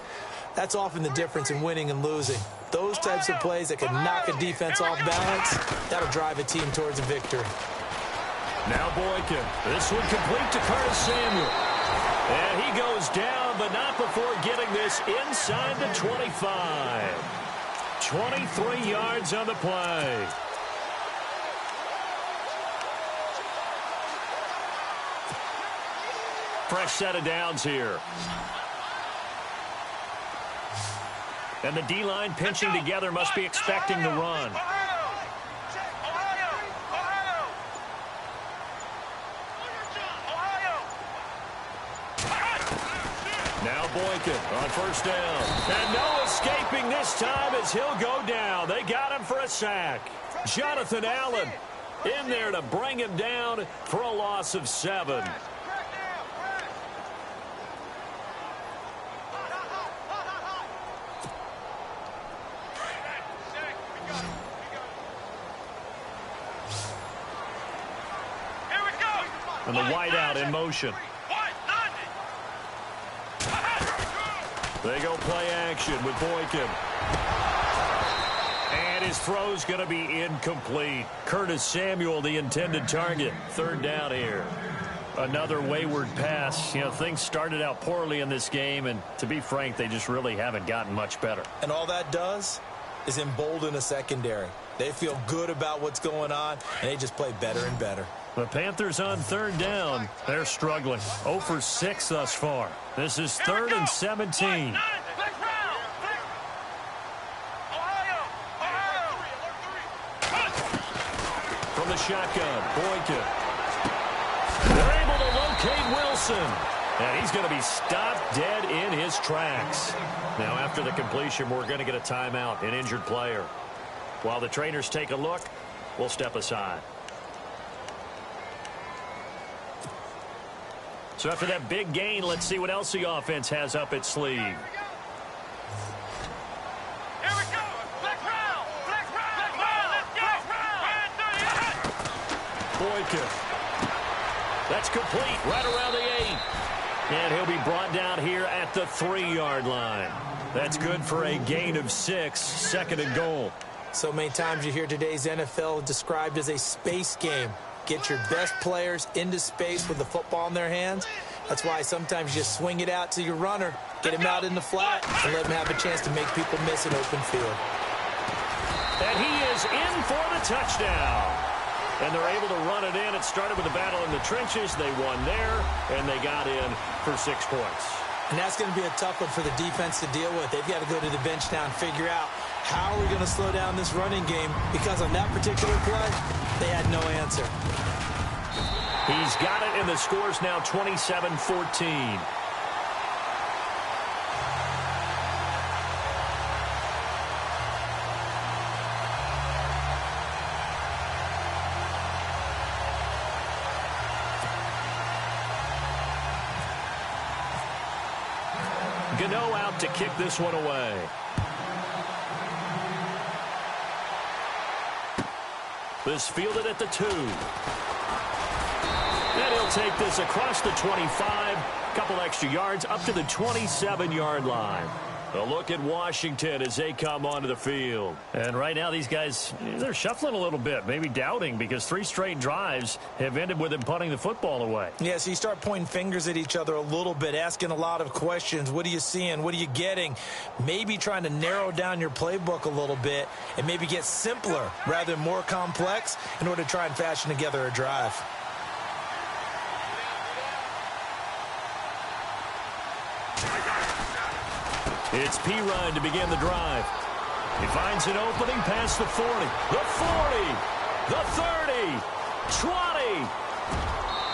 that's often the difference in winning and losing. Those types of plays that can knock a defense off balance, that'll drive a team towards a victory. Now Boykin. This one complete to Curtis Samuel. And he goes down, but not before getting this inside the 25. 23 yards on the play. Fresh set of downs here. And the D-line pinching together must be expecting the run. Now Boykin on first down. And no escaping this time as he'll go down. They got him for a sack. Jonathan Allen in there to bring him down for a loss of 7. And the wideout in motion. They go play action with Boykin. And his throw's going to be incomplete. Curtis Samuel, the intended target. 3rd down here. Another wayward pass. You know, things started out poorly in this game, and to be frank, they just really haven't gotten much better. And all that does is embolden a secondary. They feel good about what's going on, and they just play better and better. The Panthers on 3rd down. They're struggling. 0 for 6 thus far. This is 3rd and 17. From the shotgun, Boykin. They're able to locate Wilson. And he's going to be stopped dead in his tracks. Now, after the completion, we're going to get a timeout, an injured player. While the trainers take a look, we'll step aside. So after that big gain, let's see what else the offense has up its sleeve. Here we go. Black round. Let's go. Boykin. That's complete right around the 8. And he'll be brought down here at the 3-yard line. That's good for a gain of 6, 2nd and goal. So many times you hear today's NFL described as a space game. Get your best players into space with the football in their hands. That's why sometimes you just swing it out to your runner, get him out in the flat, and let him have a chance to make people miss an open field. And he is in for the touchdown. And they're able to run it in. It started with a battle in the trenches. They won there, and they got in for 6 points. And that's going to be a tough one for the defense to deal with. They've got to go to the bench now and figure out how are we going to slow down this running game, because on that particular play, they had no answer. He's got it, and the score's now 27-14. Gano out to kick this one away. This fielded at the 2. And he'll take this across the 25. Couple extra yards up to the 27-yard line. A look at Washington as they come onto the field. And right now these guys, they're shuffling a little bit, maybe doubting, because 3 straight drives have ended with them punting the football away. Yeah, so you start pointing fingers at each other a little bit, asking a lot of questions. What are you seeing? What are you getting? Maybe trying to narrow down your playbook a little bit and maybe get simpler rather than more complex in order to try and fashion together a drive. It's P-Ryan to begin the drive. He finds an opening past the 40, the 40, the 30, 20.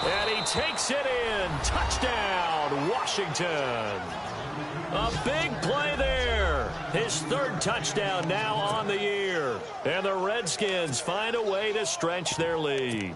And he takes it in. Touchdown, Washington. A big play there. His 3rd touchdown now on the year. And the Redskins find a way to stretch their lead.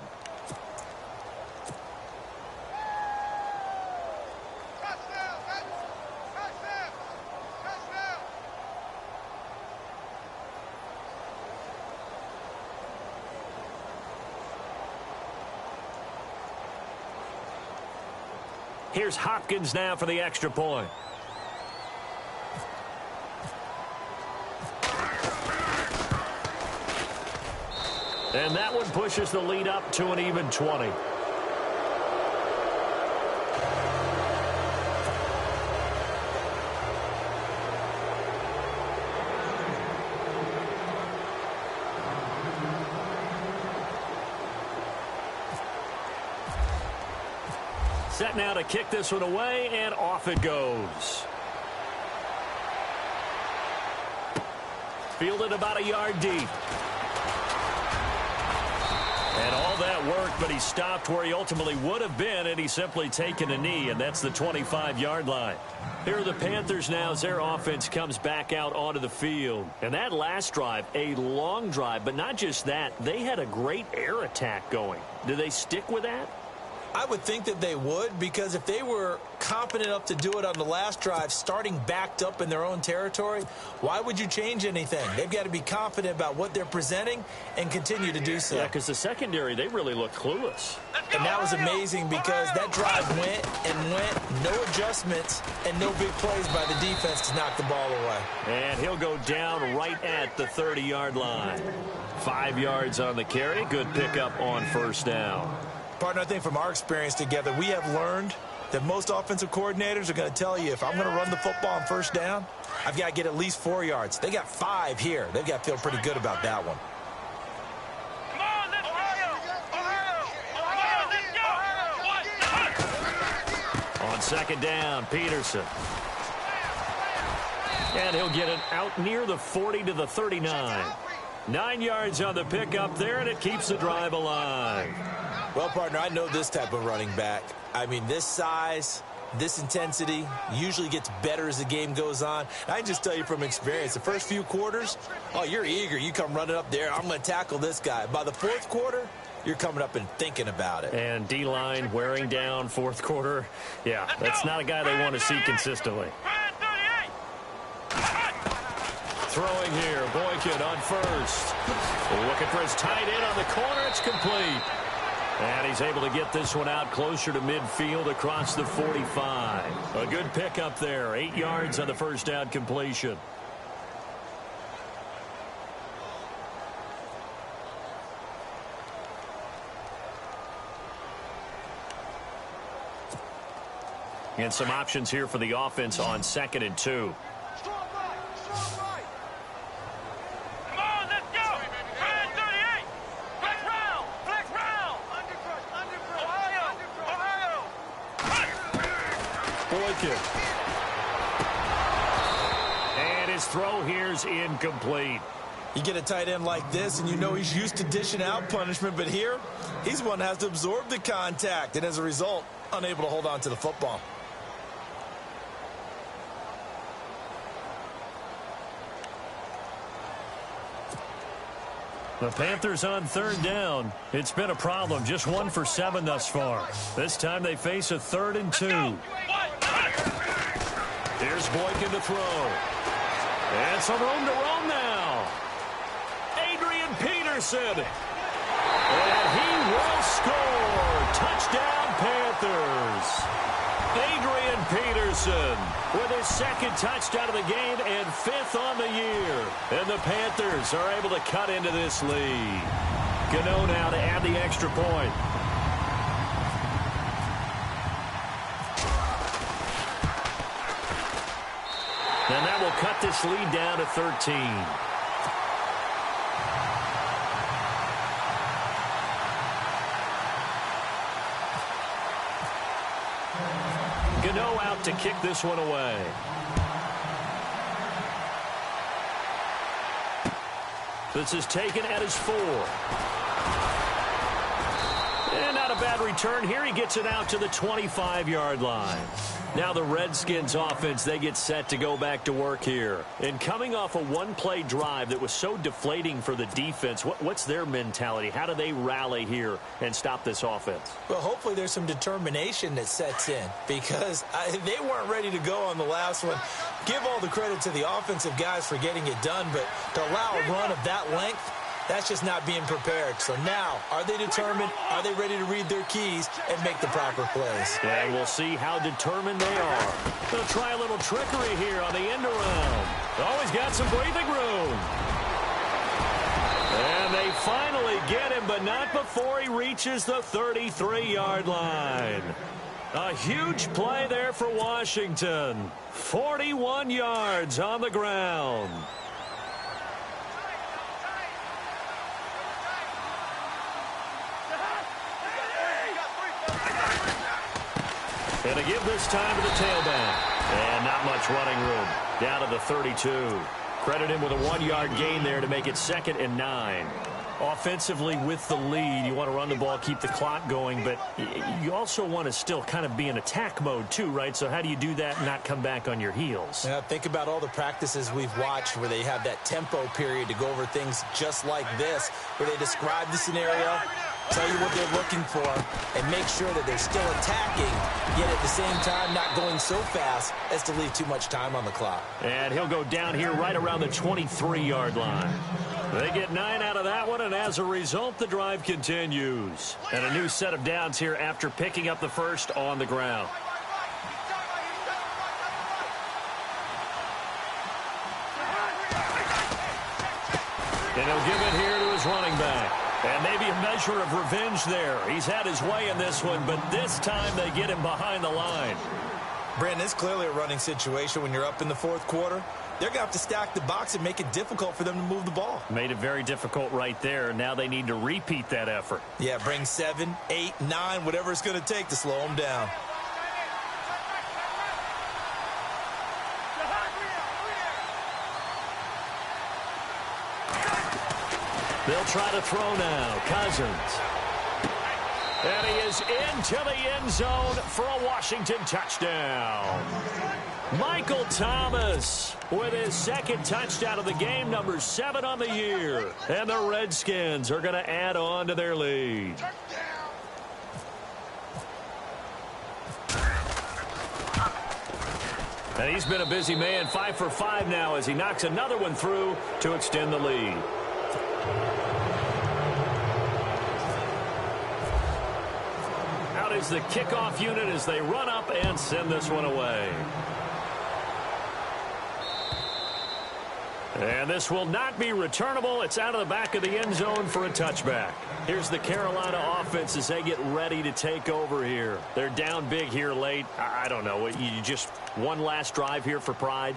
Here's Hopkins now for the extra point. And that one pushes the lead up to an even 20. Set now to kick this one away, and off it goes. Fielded about a yard deep. And all that that work, but he stopped where he ultimately would have been, and he's simply taken a knee, and that's the 25-yard line. Here are the Panthers now as their offense comes back out onto the field. And that last drive, a long drive, but not just that. They had a great air attack going. Do they stick with that? I would think that they would, because if they were competent enough to do it on the last drive, starting backed up in their own territory, why would you change anything? They've got to be confident about what they're presenting and continue to do so. Yeah, because the secondary, they really looked clueless. And that was amazing because that drive went and went, no adjustments, and no big plays by the defense to knock the ball away. And he'll go down right at the 30-yard line. 5 yards on the carry. Good pickup on first down. Partner, I think from our experience together, we have learned that most offensive coordinators are going to tell you, if I'm going to run the football on first down, I've got to get at least 4 yards. They got 5 here. They've got to feel pretty good about that one. Come on, let's go! On second down, Peterson. And he'll get it out near the 40 to the 39. 9 yards on the pickup there, and it keeps the drive alive. Well, partner, I know this type of running back. I mean, this size, this intensity usually gets better as the game goes on. And I can just tell you from experience, the first few quarters, oh, you're eager. You come running up there, I'm going to tackle this guy. By the fourth quarter, you're coming up and thinking about it. And D-line wearing down fourth quarter. Yeah, that's not a guy they want to see consistently. Throwing here, Boykin on first. Looking for his tight end on the corner. It's complete. And he's able to get this one out closer to midfield across the 45. A good pickup there. 8 yards on the first down completion. And some options here for the offense on 2nd and 2. And his throw here's incomplete. You get a tight end like this, and you know he's used to dishing out punishment, but here, he's one that has to absorb the contact, and as a result, unable to hold on to the football. The Panthers on 3rd down. It's been a problem. Just 1 for 7 thus far. This time they face a 3rd and 2. Here's Boykin to throw. And some room to roam now. Adrian Peterson. And he will score. Touchdown, Panthers. Adrian Peterson with his 2nd touchdown of the game and 5th on the year. And the Panthers are able to cut into this lead. Gano now to add the extra point. And that will cut this lead down to 13. Gano out to kick this one away. This is taken at his 4. And not a bad return here. He gets it out to the 25-yard line. Now the Redskins offense, they get set to go back to work here. And coming off a one-play drive that was so deflating for the defense, what's their mentality? How do they rally here and stop this offense? Well, hopefully there's some determination that sets in because they weren't ready to go on the last one. Give all the credit to the offensive guys for getting it done, but to allow a run of that length, that's just not being prepared. So now, are they determined? Are they ready to read their keys and make the proper plays? And we'll see how determined they are. They'll try a little trickery here on the end around. Always got some breathing room. And they finally get him, but not before he reaches the 33-yard line. A huge play there for Washington. 41 yards on the ground. And to give this time to the tailback. And not much running room. Down to the 32. Credit him with a 1-yard gain there to make it 2nd and 9. Offensively with the lead, you want to run the ball, keep the clock going, but you also want to still kind of be in attack mode too, right? So how do you do that and not come back on your heels? Yeah, think about all the practices we've watched where they have that tempo period to go over things just like this, where they describe the scenario, tell you what they're looking for, and make sure that they're still attacking, yet at the same time not going so fast as to leave too much time on the clock. And he'll go down here right around the 23-yard line. They get 9 out of that one, and as a result, the drive continues. And a new set of downs here after picking up the first on the ground. And he'll give it here to his running back. And maybe a measure of revenge there. He's had his way in this one, but this time they get him behind the line. Brandon, it's clearly a running situation when you're up in the fourth quarter. They're going to have to stack the box and make it difficult for them to move the ball. Made it very difficult right there. Now they need to repeat that effort. Yeah, bring 7, 8, 9, whatever it's going to take to slow them down. They'll try to throw now. Cousins. And he is into the end zone for a Washington touchdown. Michael Thomas with his second touchdown of the game, number 7 on the year. And the Redskins are going to add on to their lead. And he's been a busy man, 5 for 5 now as he knocks another one through to extend the lead. Out is the kickoff unit as they run up and send this one away. And this will not be returnable. It's out of the back of the end zone for a touchback. Here's the Carolina offense as they get ready to take over here. They're down big here late. I don't know. You just one last drive here for pride?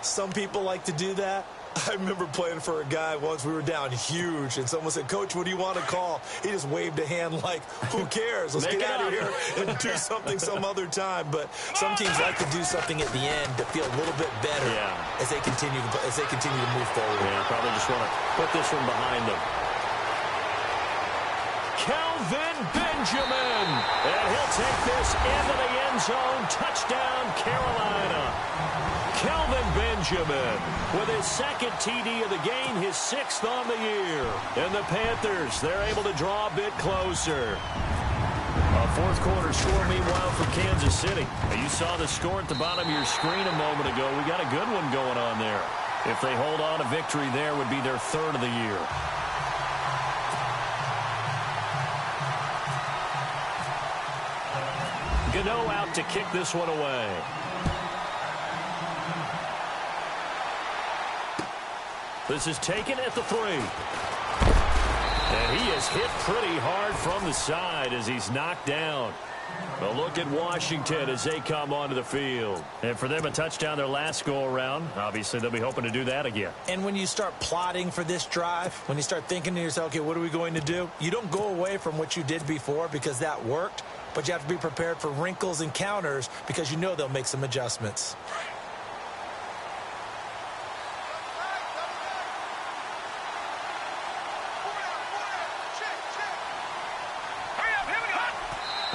Some people like to do that. I remember playing for a guy once. We were down huge, and someone said, "Coach, what do you want to call?" He just waved a hand like, who cares? Let's get out of here and do something some other time. But some teams like to do something at the end to feel a little bit better as they continue to move forward. Yeah, probably just want to put this one behind them. Kelvin Benjamin, and he'll take this into the end zone. Touchdown, Carolina. Kelvin Benjamin with his second TD of the game, his 6th on the year. And the Panthers, they're able to draw a bit closer. A fourth quarter score, meanwhile, from Kansas City. Now, you saw the score at the bottom of your screen a moment ago. We got a good one going on there. If they hold on to victory there, would be their 3rd of the year. Gano out to kick this one away. This is taken at the 3. And he is hit pretty hard from the side as he's knocked down. But look at Washington as they come onto the field. And for them, a touchdown their last go-around. Obviously, they'll be hoping to do that again. And when you start plotting for this drive, when you start thinking to yourself, okay, what are we going to do? You don't go away from what you did before because that worked. But you have to be prepared for wrinkles and counters because you know they'll make some adjustments.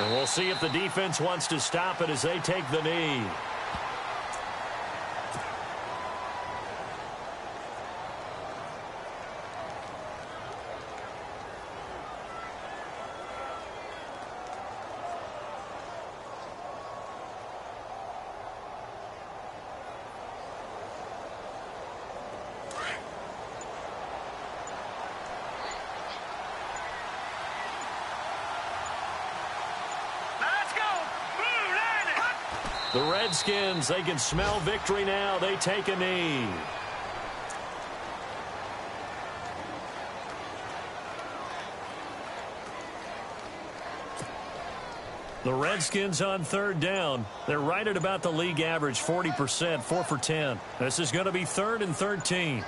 And we'll see if the defense wants to stop it as they take the knee. The Redskins, they can smell victory now. They take a knee. The Redskins on 3rd down. They're right at about the league average, 40%, 4 for 10. This is going to be 3rd and 13.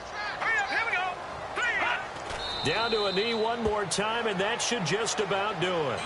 Down to a knee one more time, and that should just about do it.